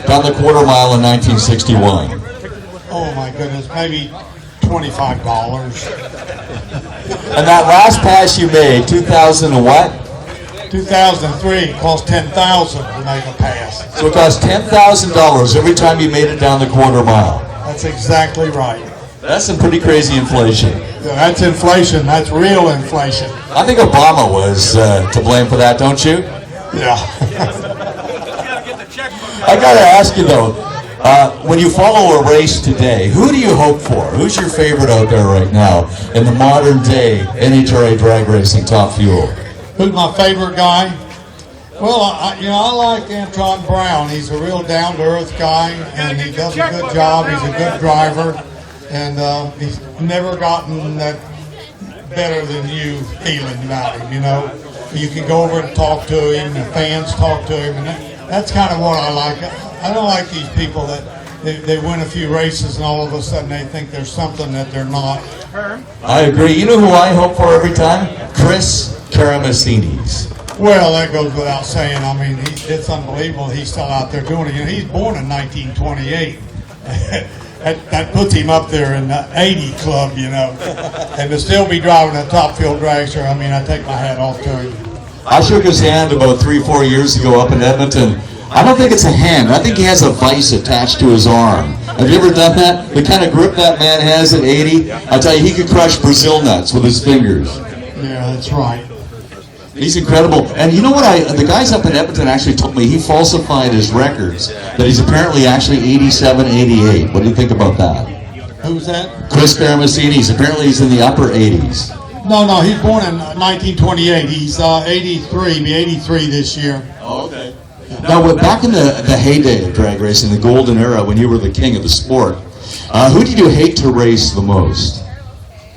down the quarter mile in 1961? Oh my goodness, maybe $25. And that last pass you made, 2000 and what? 2003, it cost $10,000 to make a pass. So it cost $10,000 every time you made it down the quarter mile. That's exactly right. That's some pretty crazy inflation. Yeah, that's inflation. That's real inflation. I think Obama was to blame for that, don't you? Yeah. I got to ask you though, when you follow a race today, who do you hope for? Who's your favorite out there right now in the modern day NHRA drag racing top fuel? Who's my favorite guy? Well, I like Anton Brown. He's a real down-to-earth guy, and he does a good job. He's a good driver, and he's never gotten that better than you feeling about him, you know. You can go over and talk to him, the fans talk to him, and that's kind of what I like. I don't like these people that they win a few races and all of a sudden they think there's something that they're not. I agree. You know who I hope for every time? Chris Karamessinis. Well, that goes without saying. I mean, it's unbelievable he's still out there doing it. You know, he's born in 1928. that puts him up there in the 80 club, you know. And to still be driving a top field dragster, I mean, I take my hat off to him. I shook his hand about 3 or 4 years ago up in Edmonton. I don't think it's a hand. I think he has a vice attached to his arm. Have you ever done that? The kind of grip that man has at 80, I tell you, he could crush Brazil nuts with his fingers. Yeah, that's right. He's incredible. And you know what? The guys up in Edmonton actually told me he falsified his records, that he's apparently actually 87, 88. What do you think about that? Who's that? Chris Karamessinis. Apparently he's in the upper 80s. No, he's born in 1928. He's 83, be 83 this year. Oh, okay. Now, back in the heyday of drag racing, the golden era, when you were the king of the sport, who did you hate to race the most?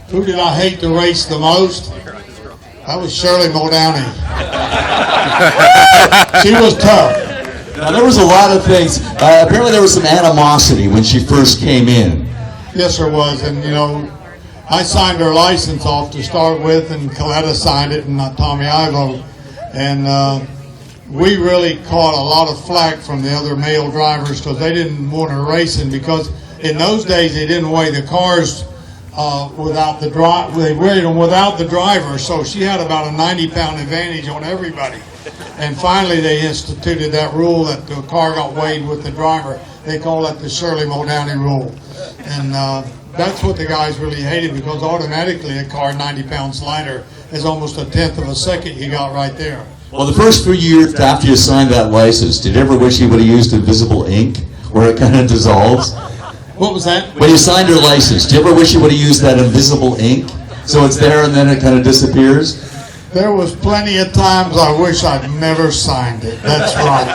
Who did I hate to race the most? That was Shirley Muldowney. She was tough. Now, there was a lot of things. Apparently there was some animosity when she first came in. Yes, there was. And, you know, I signed her license off to start with, and Coletta signed it, and Tommy Ivo. And we really caught a lot of flack from the other male drivers because they didn't want her racing, because in those days they didn't weigh the cars without the they weighed them without the driver, so she had about a 90-pound advantage on everybody. And finally they instituted that rule that the car got weighed with the driver. They call that the Shirley Muldowney rule. And that's what the guys really hated, because automatically a car 90 pounds lighter is almost a tenth of a second you got right there. Well, the first few years after you signed that license, did you ever wish you would have used invisible ink where it kind of dissolves? What was that? When you signed your license, do you ever wish you would have used that invisible ink so it's there and then it kind of disappears? There was plenty of times I wish I'd never signed it. That's right.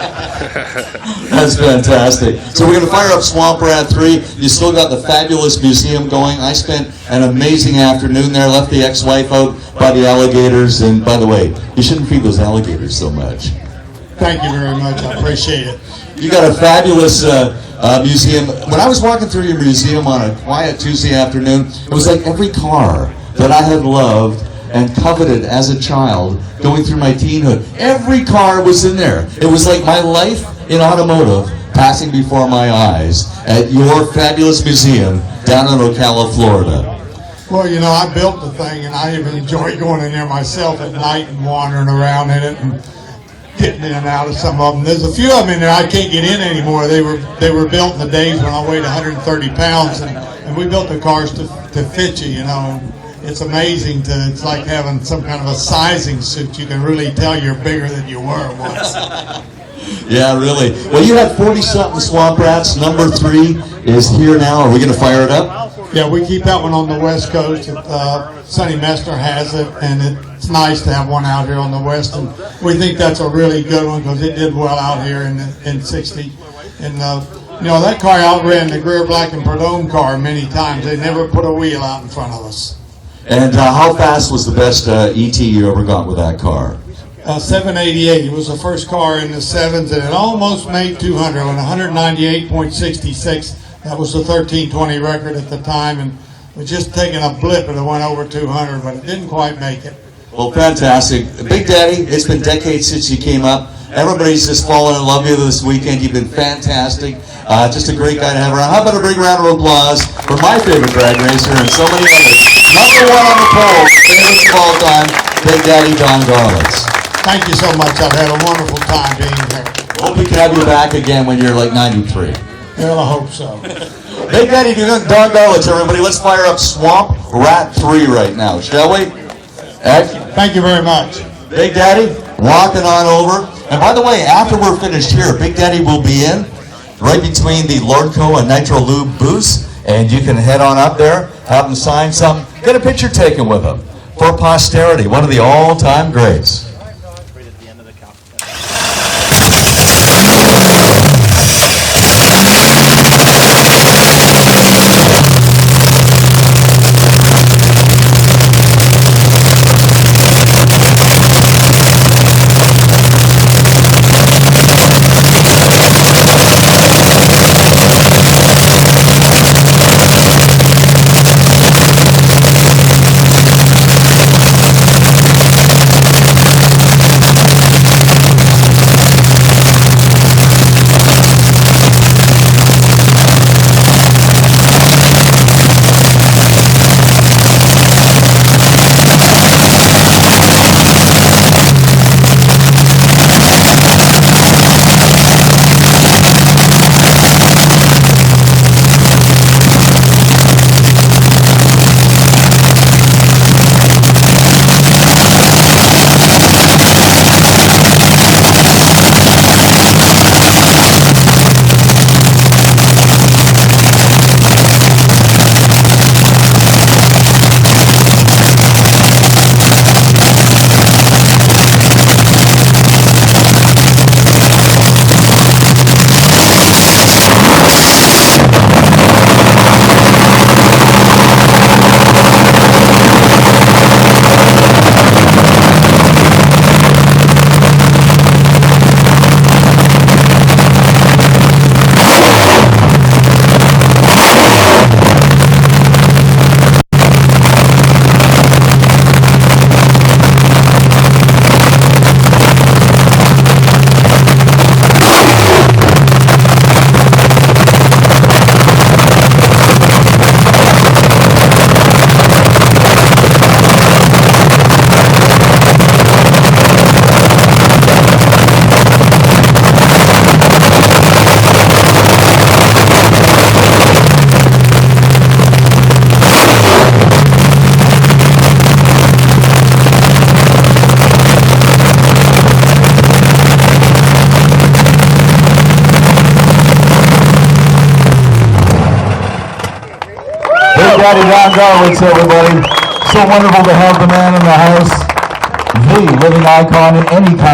That's fantastic. So we're going to fire up Swamp Rat 3. You still got the fabulous museum going. I spent an amazing afternoon there, left the ex-wife out by the alligators. And by the way, you shouldn't feed those alligators so much. Thank you very much. I appreciate it. You got a fabulous museum. When I was walking through your museum on a quiet Tuesday afternoon, it was like every car that I had loved and coveted as a child going through my teenhood. Every car was in there. It was like my life in automotive passing before my eyes at your fabulous museum down in Ocala, Florida. Well, you know, I built the thing, and I even enjoy going in there myself at night and wandering around in it and getting in and out of some of them. There's a few of them in there I can't get in anymore. They were built in the days when I weighed 130 pounds, and we built the cars to fit you, you know. It's amazing it's like having some kind of a sizing suit. You can really tell you're bigger than you were once. Yeah, really. Well, you had 40-something Swamp Rats. Number 3 is here now. Are we going to fire it up? Yeah, we keep that one on the West Coast. Sonny Messner has it, and it's nice to have one out here on the West. And we think that's a really good one because it did well out here in 60. And you know, that car outran the Greer Black and Perdome car many times. They never put a wheel out in front of us. And how fast was the best ET you ever got with that car? 788. It was the first car in the 7s, and it almost made 200 on 198.66. That was the 1320 record at the time, and it was just taking a blip and it went over 200, but it didn't quite make it. Well, fantastic. Big Daddy, it's been decades since you came up, Everybody's just fallen in love with you this weekend. You've been fantastic. Just a great guy to have around. How about a big round of applause for my favorite drag racer and so many others. Number one on the poll, the favorite of all time, Big Daddy Don Garlits. Thank you so much. I've had a wonderful time being here. Hope we can have you back again when you're like 93. Well, I hope so. Big Daddy Don Garlits, everybody. Let's fire up Swamp Rat 3 right now, shall we? Ed? Thank you very much. Big Daddy, walking on over. And by the way, after we're finished here, Big Daddy will be in right between the Lordco and Nitro Lube booths, and you can head on up there, have him sign something, get a picture taken with him for posterity. One of the all-time greats. Daddy Don Garlits, everybody. So wonderful to have the man in the house, the living icon in any kind.